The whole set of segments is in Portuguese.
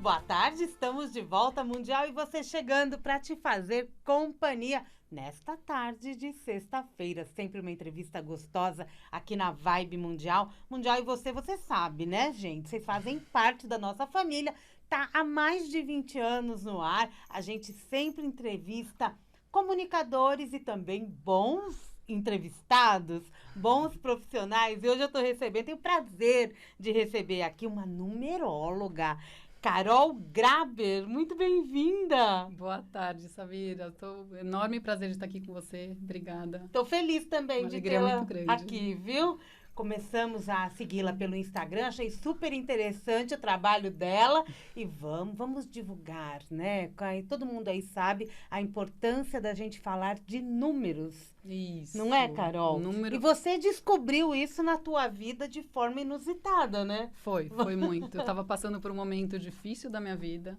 boa tarde, estamos de volta Mundial e você chegando para te fazer companhia nesta tarde de sexta-feira. Sempre uma entrevista gostosa aqui na Vibe Mundial. Mundial e você sabe, né, gente? Vocês fazem parte da nossa família. Tá há mais de 20 anos no ar. A gente sempre entrevista comunicadores e também bons entrevistados, bons profissionais. E hoje eu estou recebendo, tenho o prazer de receber aqui uma numeróloga, Carol Graber. Muito bem-vinda. Boa tarde, Samira. Enorme prazer de estar aqui com você. Obrigada. Estou feliz também Uma de alegria tê-la muito grande. aqui, viu? Começamos a segui-la pelo Instagram, achei super interessante o trabalho dela e vamos divulgar, né? Todo mundo aí sabe a importância da gente falar de números. Isso. Não é, Carol? Número... E você descobriu isso na tua vida de forma inusitada, né? Foi muito. Eu estava passando por um momento difícil da minha vida,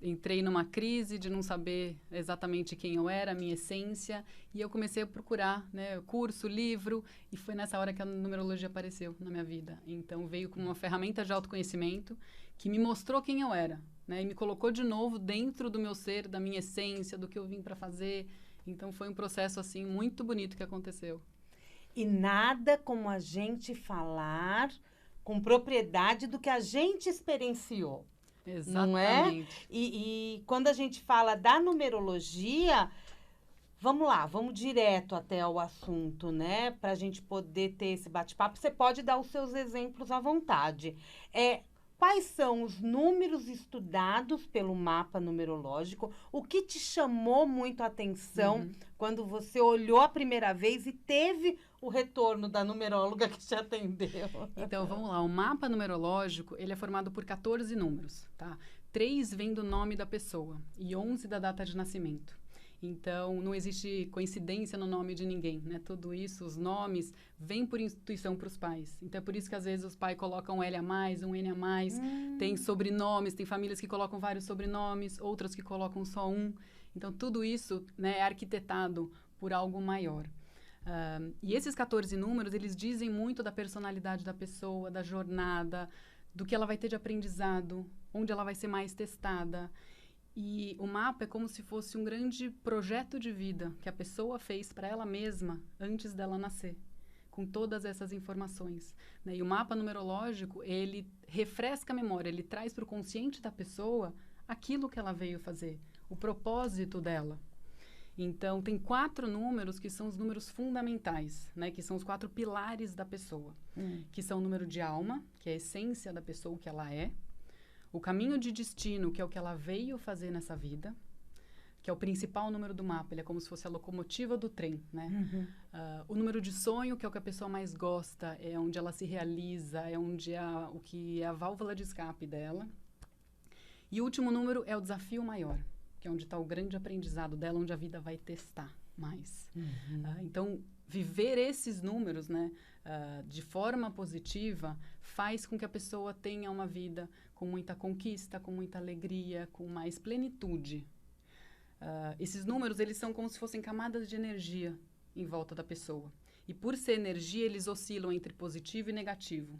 entrei numa crise de não saber exatamente quem eu era, a minha essência, e eu comecei a procurar, né, curso, livro, e foi nessa hora que a numerologia apareceu na minha vida. Então veio como uma ferramenta de autoconhecimento que me mostrou quem eu era, né, e me colocou de novo dentro do meu ser, da minha essência, do que eu vim para fazer. Então foi um processo assim muito bonito que aconteceu. E nada como a gente falar com propriedade do que a gente experienciou. Exatamente. Não é? E quando a gente fala da numerologia, vamos lá, vamos direto até ao assunto, né? Para a gente poder ter esse bate-papo. Você pode dar os seus exemplos à vontade. Quais são os números estudados pelo mapa numerológico? O que te chamou muito a atenção quando você olhou a primeira vez e teve o retorno da numeróloga que te atendeu? Então, vamos lá. O mapa numerológico, ele é formado por 14 números, tá? 3 vem do nome da pessoa e 11 da data de nascimento. Então, não existe coincidência no nome de ninguém, né? Tudo isso, os nomes, vêm por intuição para os pais. Então, é por isso que, às vezes, os pais colocam um L a mais, um N a mais. Tem sobrenomes, tem famílias que colocam vários sobrenomes, outras que colocam só um. Então, tudo isso, né, é arquitetado por algo maior. E esses 14 números, eles dizem muito da personalidade da pessoa, da jornada, do que ela vai ter de aprendizado, onde ela vai ser mais testada. E o mapa é como se fosse um grande projeto de vida que a pessoa fez para ela mesma antes dela nascer, com todas essas informações, né? E o mapa numerológico, ele refresca a memória, ele traz para o consciente da pessoa aquilo que ela veio fazer, o propósito dela. Então, tem 4 números que são os números fundamentais, né? Que são os 4 pilares da pessoa, que são o número de alma, que é a essência da pessoa, o que ela é. O caminho de destino, que é o que ela veio fazer nessa vida, que é o principal número do mapa, ele é como se fosse a locomotiva do trem, né? O número de sonho, que é o que a pessoa mais gosta, é onde ela se realiza, é onde o que é a válvula de escape dela. E o último número é o desafio maior, que é onde está o grande aprendizado dela, onde a vida vai testar mais. Então, viver esses números, né, de forma positiva faz com que a pessoa tenha uma vida com muita conquista, com muita alegria, com mais plenitude. Esses números, eles são como se fossem camadas de energia em volta da pessoa. E por ser energia, eles oscilam entre positivo e negativo.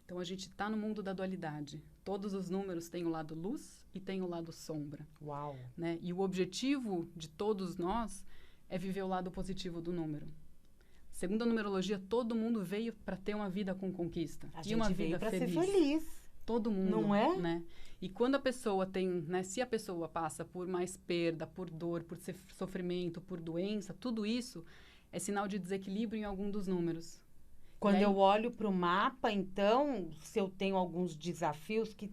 Então, a gente está no mundo da dualidade. Todos os números têm o lado luz e têm o lado sombra. Uau! Né? E o objetivo de todos nós é viver o lado positivo do número. Segundo a numerologia, todo mundo veio para ter uma vida com conquista. E uma vida para ser feliz. Todo mundo. Não é? Né? E quando a pessoa tem, né, se a pessoa passa por mais perda, por dor, por sofrimento, por doença, tudo isso é sinal de desequilíbrio em algum dos números. Quando eu olho para o mapa, então, se eu tenho alguns desafios que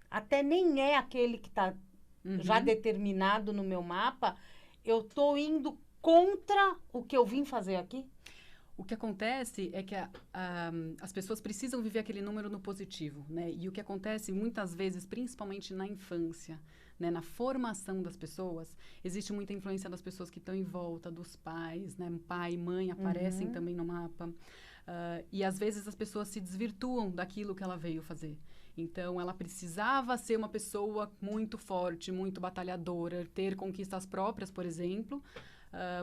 até nem é aquele que está já determinado no meu mapa, eu estou indo contra o que eu vim fazer aqui? O que acontece é que as pessoas precisam viver aquele número no positivo, né? E o que acontece muitas vezes, principalmente na infância, né? Na formação das pessoas, existe muita influência das pessoas que estão em volta, dos pais, né? Pai e mãe aparecem também no mapa. E às vezes as pessoas se desvirtuam daquilo que ela veio fazer. Então, ela precisava ser uma pessoa muito forte, muito batalhadora, ter conquistas próprias, por exemplo,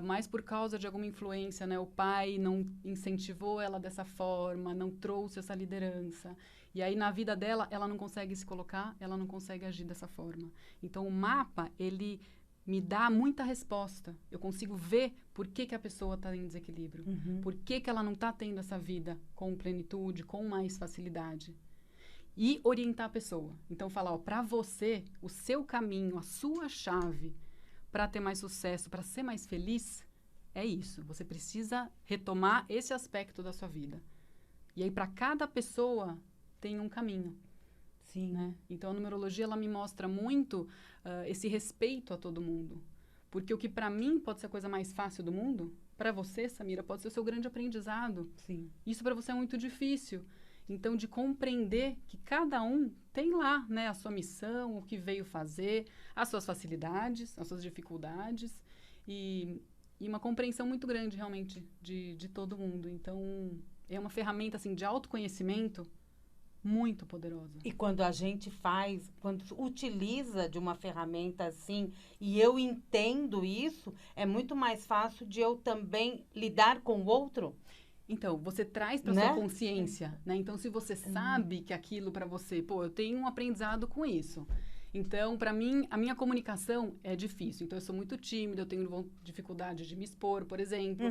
mas por causa de alguma influência, né? O pai não incentivou ela dessa forma, não trouxe essa liderança. E aí, na vida dela, ela não consegue se colocar, ela não consegue agir dessa forma. Então, o mapa, ele me dá muita resposta. Eu consigo ver por que a pessoa está em desequilíbrio. Por que ela não está tendo essa vida com plenitude, com mais facilidade. E orientar a pessoa. Então, falar, para você, o seu caminho, a sua chave para ter mais sucesso, para ser mais feliz, é isso. Você precisa retomar esse aspecto da sua vida. E aí, para cada pessoa, tem um caminho. Sim. Né? Então, a numerologia, ela me mostra muito esse respeito a todo mundo. Porque o que para mim pode ser a coisa mais fácil do mundo, para você, Samira, pode ser o seu grande aprendizado. Sim. Isso para você é muito difícil. Então, de compreender que cada um tem lá, né, a sua missão, o que veio fazer, as suas facilidades, as suas dificuldades e uma compreensão muito grande, realmente, de todo mundo. Então, é uma ferramenta, assim, de autoconhecimento muito poderosa. E quando a gente faz, quando utiliza de uma ferramenta assim, e eu entendo isso, é muito mais fácil de eu também lidar com o outro. Então, você traz para sua consciência, né? Então, se você sabe que aquilo para você, eu tenho um aprendizado com isso. Então, para mim, a minha comunicação é difícil. Então, eu sou muito tímida, eu tenho dificuldade de me expor, por exemplo.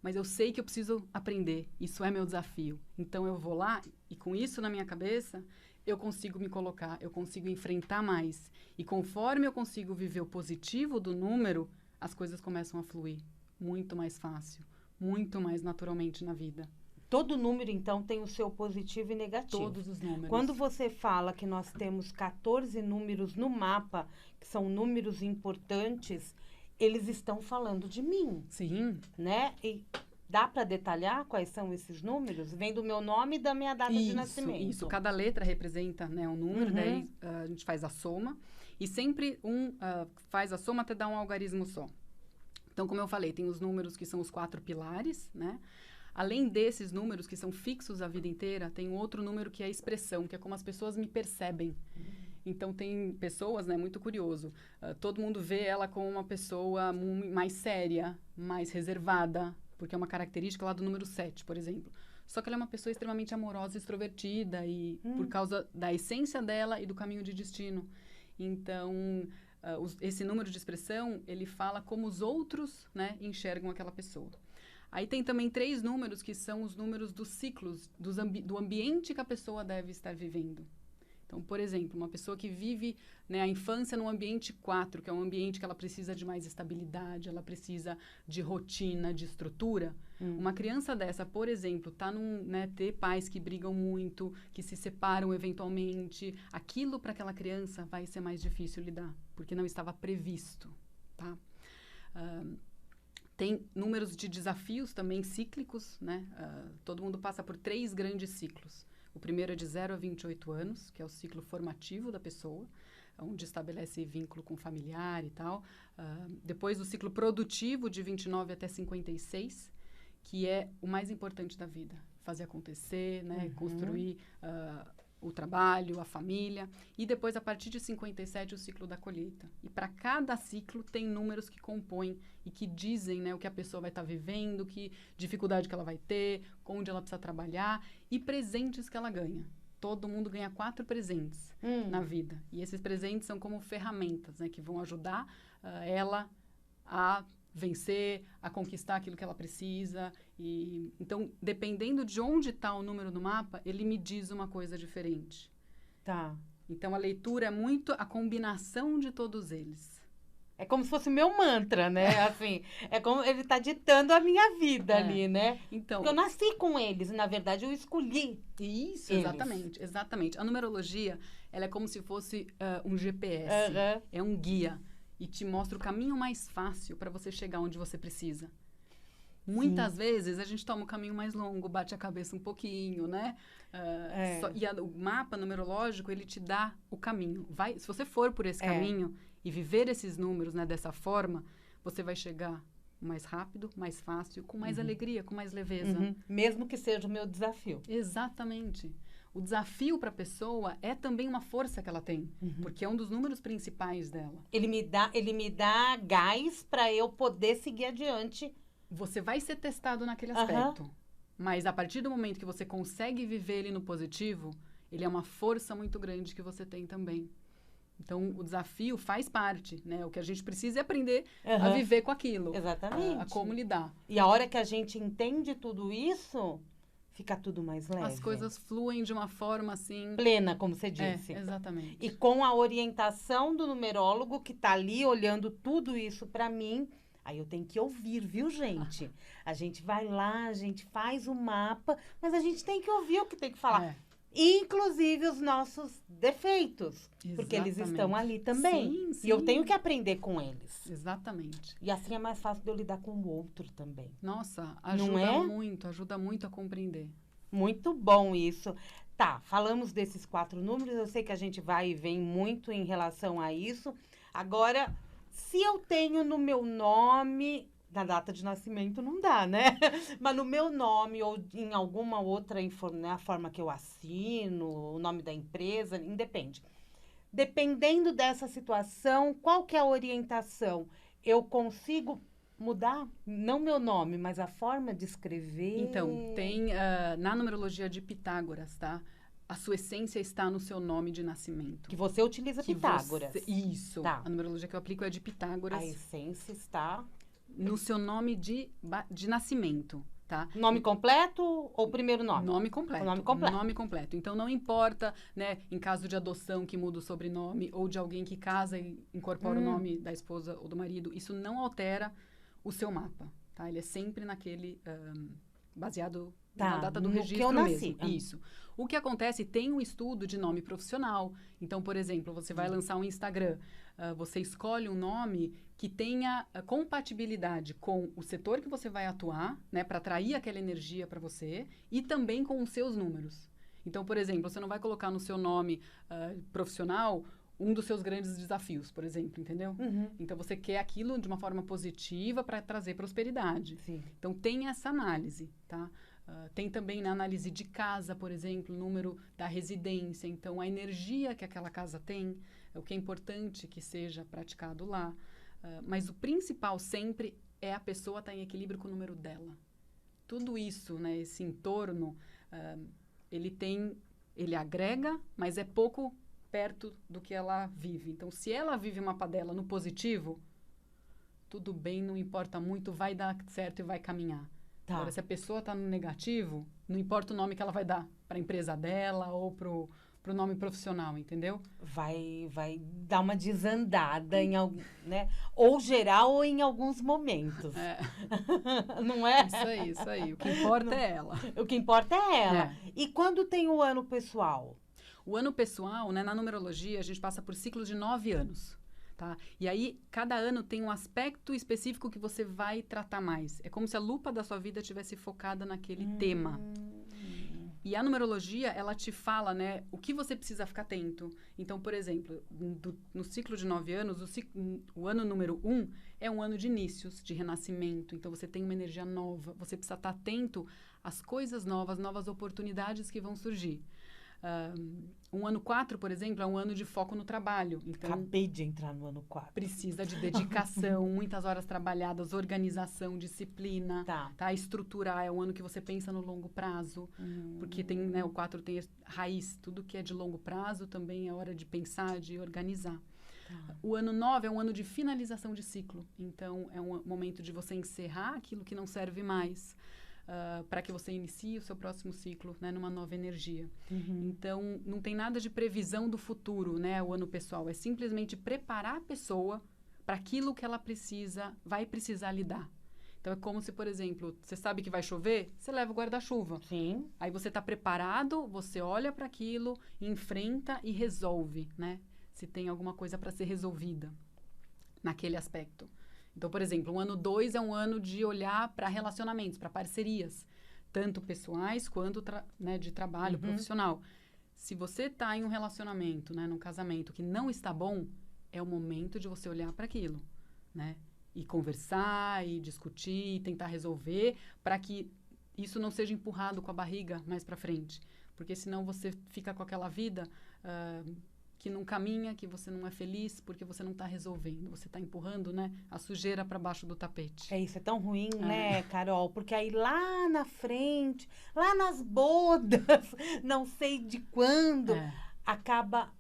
Mas eu sei que eu preciso aprender. Isso é meu desafio. Então, eu vou lá e com isso na minha cabeça, eu consigo me colocar, eu consigo enfrentar mais. E conforme eu consigo viver o positivo do número, as coisas começam a fluir muito mais fácil. Muito mais naturalmente na vida. Todo número, então, tem o seu positivo e negativo. Todos os números. Quando você fala que nós temos 14 números no mapa, que são números importantes, eles estão falando de mim. Sim. Né? E dá para detalhar quais são esses números? Vem do meu nome e da minha data de nascimento. Isso. Cada letra representa, né, um número, daí a gente faz a soma. E sempre faz a soma até dar um algarismo só. Então, como eu falei, tem os números que são os 4 pilares, né? Além desses números que são fixos a vida inteira, tem um outro número que é a expressão, que é como as pessoas me percebem. Então, tem pessoas, né? Muito curioso. Todo mundo vê ela como uma pessoa mais séria, mais reservada, porque é uma característica lá do número 7, por exemplo. Só que ela é uma pessoa extremamente amorosa, extrovertida, e por causa da essência dela e do caminho de destino. Então... esse número de expressão, ele fala como os outros, né, enxergam aquela pessoa. Aí tem também 3 números que são os números dos ciclos, do ambiente que a pessoa deve estar vivendo. Então, por exemplo, uma pessoa que vive, né, a infância num ambiente 4, que é um ambiente que ela precisa de mais estabilidade, ela precisa de rotina, de estrutura. Uma criança dessa, por exemplo, ter pais que brigam muito, que se separam eventualmente. Aquilo para aquela criança vai ser mais difícil lidar, porque não estava previsto, tá? Tem números de desafios também cíclicos, né? Todo mundo passa por 3 grandes ciclos. O primeiro é de 0 a 28 anos, que é o ciclo formativo da pessoa, onde estabelece vínculo com o familiar e tal. Depois, o ciclo produtivo, de 29 até 56, que é o mais importante da vida. Fazer acontecer, né? Construir o trabalho, a família. E depois, a partir de 57, o ciclo da colheita. E para cada ciclo, tem números que compõem e que dizem, né, o que a pessoa vai estar vivendo, que dificuldade que ela vai ter, onde ela precisa trabalhar e presentes que ela ganha. Todo mundo ganha 4 presentes na vida. E esses presentes são como ferramentas, né, que vão ajudar ela a vencer, a conquistar aquilo que ela precisa. Então, dependendo de onde está o número no mapa, ele me diz uma coisa diferente. Tá. Então, a leitura é muito a combinação de todos eles. É como se fosse meu mantra, né? Assim, é como ele está ditando a minha vida ali, né? Então, porque eu nasci com eles, na verdade, eu escolhi. Isso, exatamente, exatamente. A numerologia, ela é como se fosse um GPS, é um guia. E te mostra o caminho mais fácil para você chegar onde você precisa. Muitas vezes a gente toma o caminho mais longo, bate a cabeça um pouquinho, né? O mapa numerológico, ele te dá o caminho. Se você for por esse caminho e viver esses números, né, dessa forma, você vai chegar mais rápido, mais fácil, com mais alegria, com mais leveza. Mesmo que seja o meu desafio. Exatamente. O desafio para a pessoa é também uma força que ela tem, porque é um dos números principais dela. Ele me dá gás para eu poder seguir adiante. Você vai ser testado naquele aspecto, mas a partir do momento que você consegue viver ele no positivo, ele é uma força muito grande que você tem também. Então, o desafio faz parte, né? O que a gente precisa é aprender a viver com aquilo. Exatamente. A como lidar. E a hora que a gente entende tudo isso, fica tudo mais leve. As coisas fluem de uma forma, assim... plena, como você disse. Exatamente. E com a orientação do numerólogo que está ali olhando tudo isso para mim, aí eu tenho que ouvir, viu, gente? A gente vai lá, a gente faz o mapa, mas a gente tem que ouvir o que tem que falar. Inclusive os nossos defeitos. Exatamente. Porque eles estão ali também. Sim, sim. E eu tenho que aprender com eles. Exatamente. E assim é mais fácil de eu lidar com o outro também. Nossa, ajuda muito a compreender. Muito bom isso. Tá, falamos desses 4 números, eu sei que a gente vai e vem muito em relação a isso. Agora, se eu tenho no meu nome... na data de nascimento não dá, né? Mas no meu nome ou em alguma outra né, a forma que eu assino, o nome da empresa, independe. Dependendo dessa situação, qual que é a orientação? Eu consigo mudar, não meu nome, mas a forma de escrever? Então, tem na numerologia de Pitágoras, tá? A sua essência está no seu nome de nascimento. Que você utiliza Pitágoras. Isso. Tá. A numerologia que eu aplico é de Pitágoras. A essência está... no seu nome de nascimento, tá? Nome completo ou primeiro nome? Nome completo. O nome completo. Nome completo. Então, não importa, né, em caso de adoção que muda o sobrenome ou de alguém que casa e incorpora o nome da esposa ou do marido, isso não altera o seu mapa, tá? Ele é sempre naquele, baseado na data do registro que eu nasci. mesmo. Isso. O que acontece, tem um estudo de nome profissional. Então, por exemplo, você vai lançar um Instagram, você escolhe um nome que tenha compatibilidade com o setor que você vai atuar, né, para atrair aquela energia para você, e também com os seus números. Então, por exemplo, você não vai colocar no seu nome profissional um dos seus grandes desafios, por exemplo, entendeu? Então, você quer aquilo de uma forma positiva para trazer prosperidade. Sim. Então, tem essa análise, tá? Tem também na análise de casa, por exemplo, o número da residência. Então, a energia que aquela casa tem, o que é importante que seja praticado lá. Mas o principal sempre é a pessoa estar em equilíbrio com o número dela. Tudo isso, né, esse entorno, ele agrega, mas é pouco perto do que ela vive. Então, se ela vive uma mapa dela no positivo, tudo bem, não importa muito, vai dar certo e vai caminhar. Tá. Agora, se a pessoa está no negativo, não importa o nome que ela vai dar para a empresa dela ou pro nome profissional, entendeu? Vai dar uma desandada em algum, né? Ou geral ou em alguns momentos. Não é? Isso aí. O que importa é ela. O que importa é ela. E quando tem o ano pessoal? O ano pessoal, né, na numerologia, a gente passa por ciclos de 9 anos. Tá? E aí, cada ano tem um aspecto específico que você vai tratar mais. É como se a lupa da sua vida estivesse focada naquele tema. E a numerologia, ela te fala, né, o que você precisa ficar atento. Então, por exemplo, no ciclo de 9 anos, o ano número 1 é um ano de inícios, de renascimento. Então, você tem uma energia nova. Você precisa estar atento às coisas novas, novas oportunidades que vão surgir. Um ano 4, por exemplo, é um ano de foco no trabalho. Então, acabei de entrar no ano 4. Precisa de dedicação, muitas horas trabalhadas, organização, disciplina, tá? Estruturar. É um ano que você pensa no longo prazo, porque tem, né, o 4 tem raiz. Tudo que é de longo prazo também é hora de pensar, de organizar. O ano 9 é um ano de finalização de ciclo. Então, é um momento de você encerrar aquilo que não serve mais. Para que você inicie o seu próximo ciclo, né, numa nova energia. Então, não tem nada de previsão do futuro, né, o ano pessoal. É simplesmente preparar a pessoa para aquilo que ela vai precisar lidar. Então, é como se, por exemplo, você sabe que vai chover, você leva o guarda-chuva. Sim. Aí você está preparado, você olha para aquilo, enfrenta e resolve, né? Se tem alguma coisa para ser resolvida naquele aspecto. Então, por exemplo, o ano 2 é um ano de olhar para relacionamentos, para parcerias, tanto pessoais quanto né, de trabalho profissional. Se você está em um relacionamento, né, num casamento que não está bom, é o momento de você olhar para aquilo, né? E conversar, e discutir, e tentar resolver, para que isso não seja empurrado com a barriga mais para frente. Porque senão você fica com aquela vida que não caminha, que você não é feliz, porque você não está resolvendo. Você está empurrando, né, a sujeira para baixo do tapete. É isso, é tão ruim, né, Carol? Porque aí lá na frente, lá nas bodas, não sei de quando, acaba...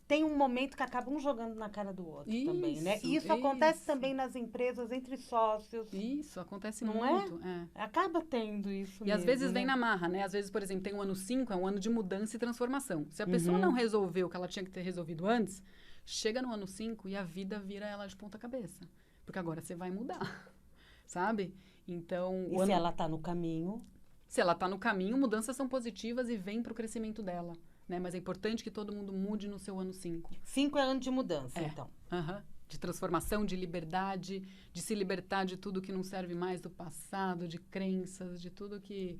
tem um momento que acaba um jogando na cara do outro também, né? E isso acontece também nas empresas, entre sócios. Isso, acontece não muito. Acaba tendo isso E mesmo, às vezes né? vem na marra, né? Às vezes, por exemplo, tem o ano 5, é um ano de mudança e transformação. Se a pessoa não resolveu o que ela tinha que ter resolvido antes, chega no ano 5 e a vida vira ela de ponta cabeça. Porque agora você vai mudar, sabe? Então... E se ela está no caminho? Se ela está no caminho, mudanças são positivas e vêm para o crescimento dela. Né? Mas é importante que todo mundo mude no seu ano 5. 5 é ano de mudança, então. De transformação, de liberdade, de se libertar de tudo que não serve mais do passado, de crenças, de tudo que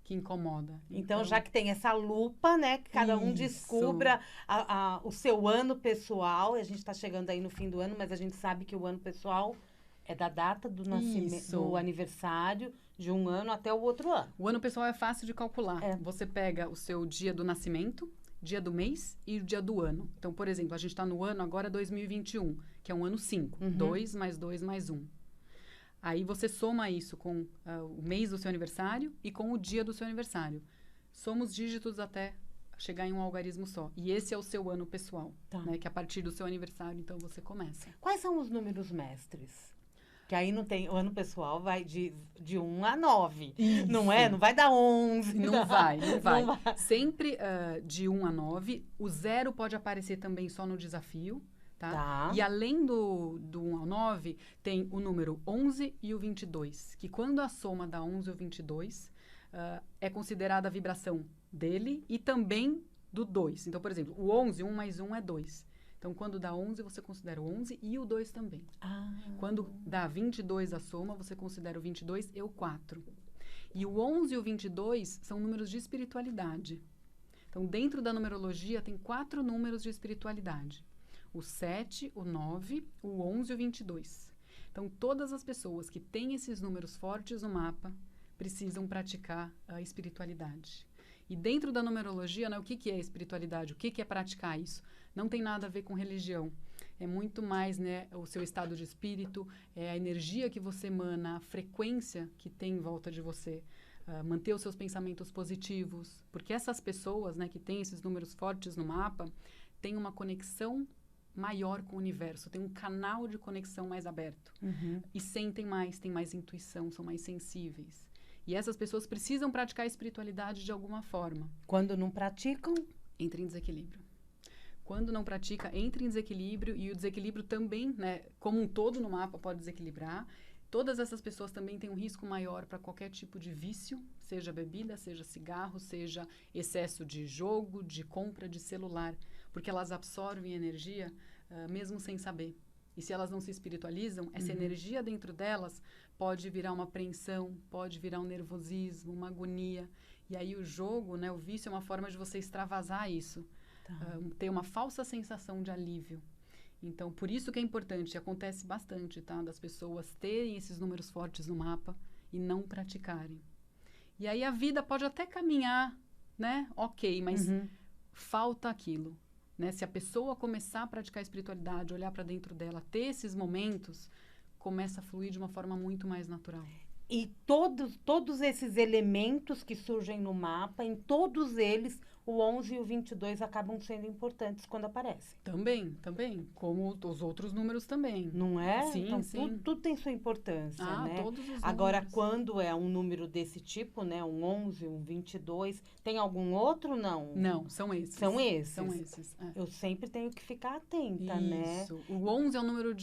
incomoda. Então, já que tem essa lupa, né? Que cada um descubra o seu ano pessoal. A gente está chegando aí no fim do ano, mas a gente sabe que o ano pessoal é da data do nascimento, do aniversário, de um ano até o outro ano. O ano pessoal é fácil de calcular. Você pega o seu dia do nascimento, dia do mês e o dia do ano. Então, por exemplo, a gente está no ano agora 2021, que é um ano 5. 2 mais 2 mais 1. Aí você soma isso com o mês do seu aniversário e com o dia do seu aniversário. Soma os dígitos até chegar em um algarismo só. E esse é o seu ano pessoal, né? Que a partir do seu aniversário, então, você começa. Quais são os números mestres? Que aí não tem... O ano pessoal vai de 1 a 9. Isso. Não é? Não vai dar 11. Não vai. Não vai. Sempre de 1 a 9. O 0 pode aparecer também só no desafio. Tá? E além do 1 ao 9, tem o número 11 e o 22. Que quando a soma dá 11 ou 22, é considerada a vibração dele e também do 2. Então, por exemplo, o 11, 1 mais 1 é 2. Então, quando dá 11, você considera o 11 e o 2 também. Quando dá 22 a soma, você considera o 22 e o 4. E o 11 e o 22 são números de espiritualidade. Então, dentro da numerologia, tem 4 números de espiritualidade. O 7, o 9, o 11 e o 22. Então, todas as pessoas que têm esses números fortes no mapa precisam praticar a espiritualidade. E dentro da numerologia, né, o que é espiritualidade? O que é praticar isso? Não tem nada a ver com religião. É muito mais, né, o seu estado de espírito, é a energia que você emana, a frequência que tem em volta de você. Manter os seus pensamentos positivos. Porque essas pessoas, né, que têm esses números fortes no mapa, têm uma conexão maior com o universo, tem um canal de conexão mais aberto. E sentem mais, têm mais intuição, são mais sensíveis. E essas pessoas precisam praticar a espiritualidade de alguma forma. Quando não praticam? Entra em desequilíbrio. Quando não pratica, entra em desequilíbrio. E o desequilíbrio também, né, como um todo no mapa, pode desequilibrar. Todas essas pessoas também têm um risco maior para qualquer tipo de vício, seja bebida, seja cigarro, seja excesso de jogo, de compra de celular. Porque elas absorvem energia mesmo sem saber. E se elas não se espiritualizam, essa energia dentro delas pode virar uma apreensão, pode virar um nervosismo, uma agonia. E aí o jogo, né, o vício é uma forma de você extravasar isso. Ter uma falsa sensação de alívio. Então, por isso que é importante, acontece bastante, tá? Das pessoas terem esses números fortes no mapa e não praticarem. E aí a vida pode até caminhar, né? Ok, mas falta aquilo. Né? Se a pessoa começar a praticar a espiritualidade, olhar para dentro dela, ter esses momentos, começa a fluir de uma forma muito mais natural. E todos esses elementos que surgem no mapa, em todos eles, o 11 e o 22 acabam sendo importantes quando aparecem. Também. Como os outros números também. Não é? Sim, então, sim. Tudo tem sua importância, né? Todos os números. Agora, quando é um número desse tipo, né? Um 11, um 22, tem algum outro, não? Não, são esses. São esses? São esses, Eu sempre tenho que ficar atenta, Isso. né? O 11 é o número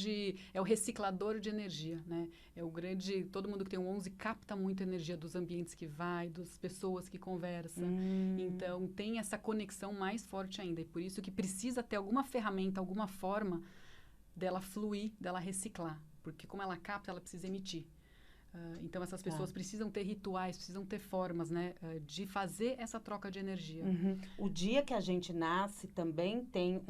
é o reciclador de energia, né? É o grande... Todo mundo que tem um 11 capta muito energia dos ambientes que vai, das pessoas que conversam. Então, tem essa conexão mais forte ainda. E por isso que precisa ter alguma ferramenta, alguma forma dela fluir, dela reciclar. Porque como ela capta, ela precisa emitir. Então, essas pessoas precisam ter rituais, precisam ter formas, né? De fazer essa troca de energia. O dia que a gente nasce também tem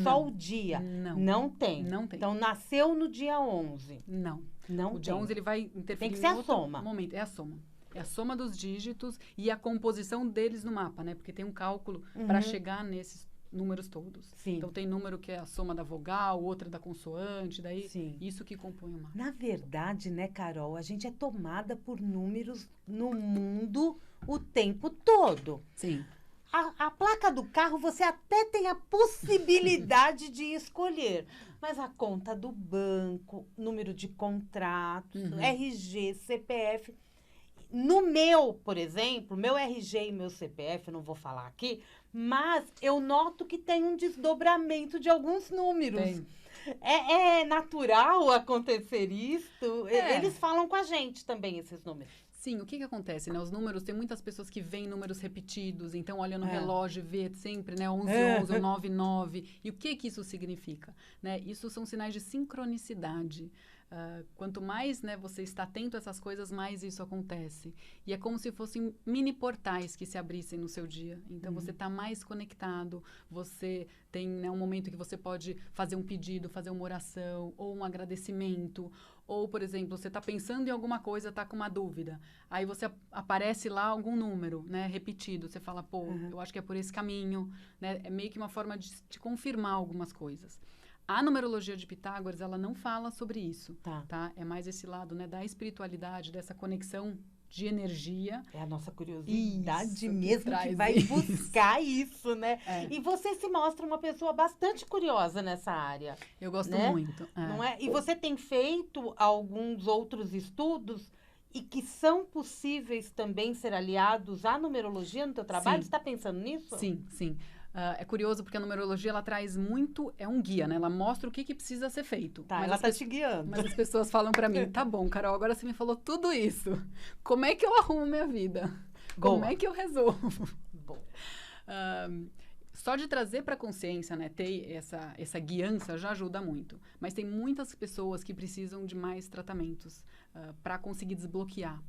só o dia? Não tem. Não tem. Então, nasceu no dia 11? Não. Não o dia 11 ele vai interferir tem que ser em outro a soma. momento. É a soma. É a soma dos dígitos e a composição deles no mapa, né? Porque tem um cálculo para chegar nesses números todos. Sim. Então, tem número que é a soma da vogal, outra da consoante, daí Sim. isso que compõe o mapa. Na verdade, né, Carol, a gente é tomada por números no mundo o tempo todo. Sim. A placa do carro você até tem a possibilidade de escolher, mas a conta do banco, número de contratos, RG, CPF. No meu, por exemplo, meu RG e meu CPF, eu não vou falar aqui, mas eu noto que tem um desdobramento de alguns números. Tem. É natural acontecer isso? Eles falam com a gente também, esses números. Sim, o que acontece, né? Os números, tem muitas pessoas que veem números repetidos, então olha no relógio e vê sempre, né? 1111 ou 99. E o que isso significa? Né? Isso são sinais de sincronicidade. Quanto mais, né, você está atento a essas coisas, mais isso acontece. E é como se fossem mini portais que se abrissem no seu dia. Então, você está mais conectado, você tem, né, um momento que você pode fazer um pedido, fazer uma oração, ou um agradecimento. Ou, por exemplo, você está pensando em alguma coisa, está com uma dúvida. Aí você aparece lá algum número, né, repetido. Você fala, pô, eu acho que é por esse caminho. Né? É meio que uma forma de confirmar algumas coisas. A numerologia de Pitágoras, ela não fala sobre isso, tá? É mais esse lado, né, da espiritualidade, dessa conexão de energia. É a nossa curiosidade isso, mesmo que vai buscar isso, né? E você se mostra uma pessoa bastante curiosa nessa área. Eu gosto né? muito. Não é? E você tem feito alguns outros estudos e que são possíveis também ser aliados à numerologia no teu trabalho? Sim. Você está pensando nisso? Sim, sim. É curioso porque a numerologia, ela traz muito, é um guia, né? Ela mostra o que precisa ser feito. Tá, ela tá te guiando. Mas as pessoas falam pra mim, tá bom, Carol, agora você me falou tudo isso. Como é que eu arrumo minha vida? Como é que eu resolvo? Só de trazer para a consciência, né, ter essa guiança já ajuda muito. Mas tem muitas pessoas que precisam de mais tratamentos para conseguir desbloquear.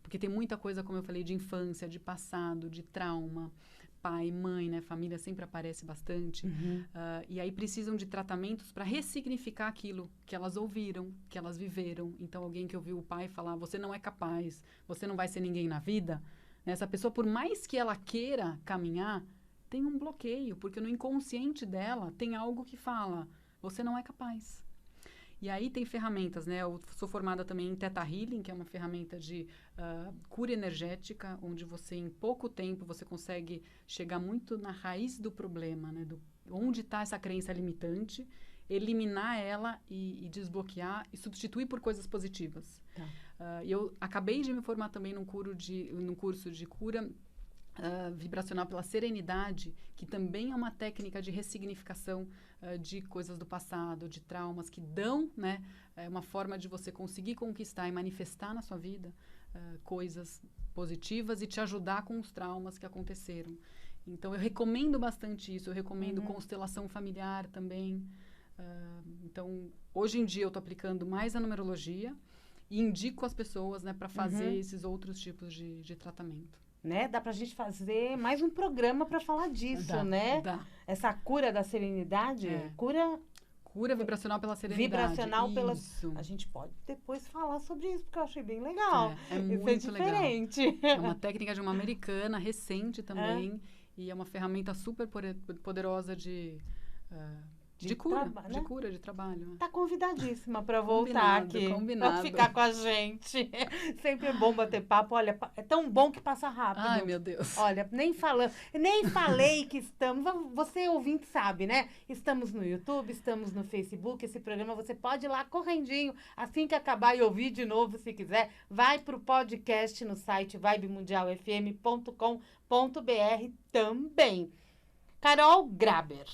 Porque tem muita coisa, como eu falei, de infância, de passado, de trauma. Pai, mãe, né, família sempre aparece bastante. E aí precisam de tratamentos para ressignificar aquilo que elas ouviram, que elas viveram. Então, alguém que ouviu o pai falar, você não é capaz, você não vai ser ninguém na vida. Né, essa pessoa, por mais que ela queira caminhar, tem um bloqueio, porque no inconsciente dela tem algo que fala, você não é capaz. E aí tem ferramentas, né? Eu sou formada também em Theta Healing, que é uma ferramenta de cura energética, onde você, em pouco tempo, você consegue chegar muito na raiz do problema, né? Onde está essa crença limitante, eliminar ela e desbloquear e substituir por coisas positivas. E eu acabei de me formar também num curso de cura vibracional pela serenidade, que também é uma técnica de ressignificação de coisas do passado, de traumas, que dão, né, uma forma de você conseguir conquistar e manifestar na sua vida coisas positivas e te ajudar com os traumas que aconteceram. Então, eu recomendo bastante isso, eu recomendo constelação familiar também. Então, hoje em dia eu estou aplicando mais a numerologia e indico as pessoas, né, para fazer esses outros tipos de tratamento. Né? Dá pra gente fazer mais um programa para falar disso, né? Dá. Essa cura da serenidade, Cura vibracional pela serenidade. Vibracional pela... Isso. A gente pode depois falar sobre isso, porque eu achei bem legal. É muito isso é diferente. Legal. É uma técnica de uma americana, recente também. E é uma ferramenta super poderosa de cura, né? De cura, de trabalho. Tá convidadíssima para voltar aqui. Pra ficar com a gente. Sempre é bom bater papo. Olha, é tão bom que passa rápido. Ai, meu Deus. Olha, nem falei que estamos... Você, ouvinte, sabe, né? Estamos no YouTube, estamos no Facebook. Esse programa você pode ir lá correndinho. Assim que acabar e ouvir de novo, se quiser. Vai pro podcast no site vibemundialfm.com.br também. Carol Graber.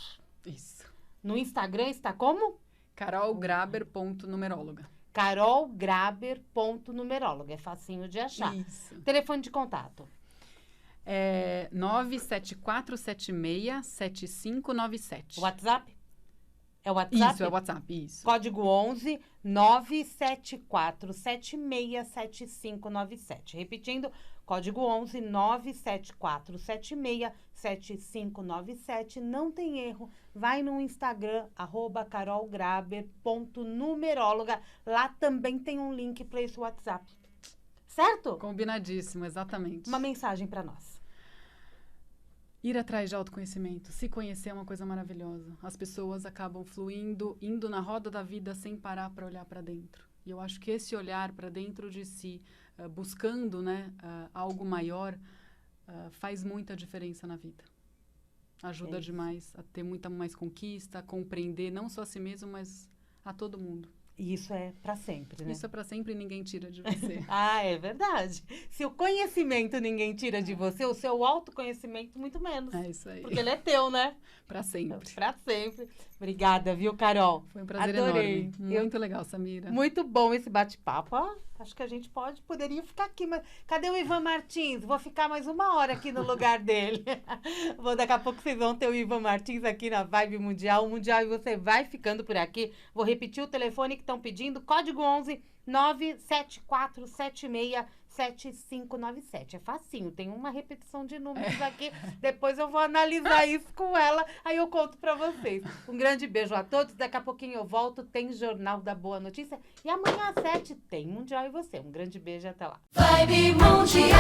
Isso. No Instagram está como? carolgraber.numeróloga. carolgraber.numeróloga. É facinho de achar. Isso. Telefone de contato. 97476-7597. WhatsApp? É o WhatsApp? Isso, é o WhatsApp, isso. Código 11 974767597. Repetindo, código 11 974767597. Não tem erro. Vai no Instagram, @carolgraber.numeróloga. Lá também tem um link para esse WhatsApp. Certo? Combinadíssimo, exatamente. Uma mensagem para nós. Ir atrás de autoconhecimento, se conhecer é uma coisa maravilhosa. As pessoas acabam fluindo, indo na roda da vida sem parar para olhar para dentro. E eu acho que esse olhar para dentro de si, buscando, né, algo maior, faz muita diferença na vida. Ajuda demais a ter muita mais conquista, a compreender não só a si mesmo, mas a todo mundo. E isso é para sempre, né? Isso é para sempre e ninguém tira de você. Ah, é verdade. Se o conhecimento ninguém tira de você, o seu autoconhecimento muito menos. É isso aí. Porque ele é teu, né? Para sempre. Para sempre. Obrigada, viu, Carol? Foi um prazer Adorei. enorme. Muito legal, Samira. Muito bom esse bate-papo. Ó, acho que a gente poderia ficar aqui, mas cadê o Ivan Martins? Vou ficar mais 1 hora aqui no lugar dele. Daqui a pouco vocês vão ter o Ivan Martins aqui na Vibe Mundial. O Mundial e você vai ficando por aqui. Vou repetir o telefone que estão pedindo. Código 11 974767597. É facinho, tem uma repetição de números aqui. Depois eu vou analisar isso com ela, aí eu conto pra vocês. Um grande beijo a todos. Daqui a pouquinho eu volto, tem Jornal da Boa Notícia. E amanhã às 7 tem Mundial e você. Um grande beijo e até lá. Vibe Mundial.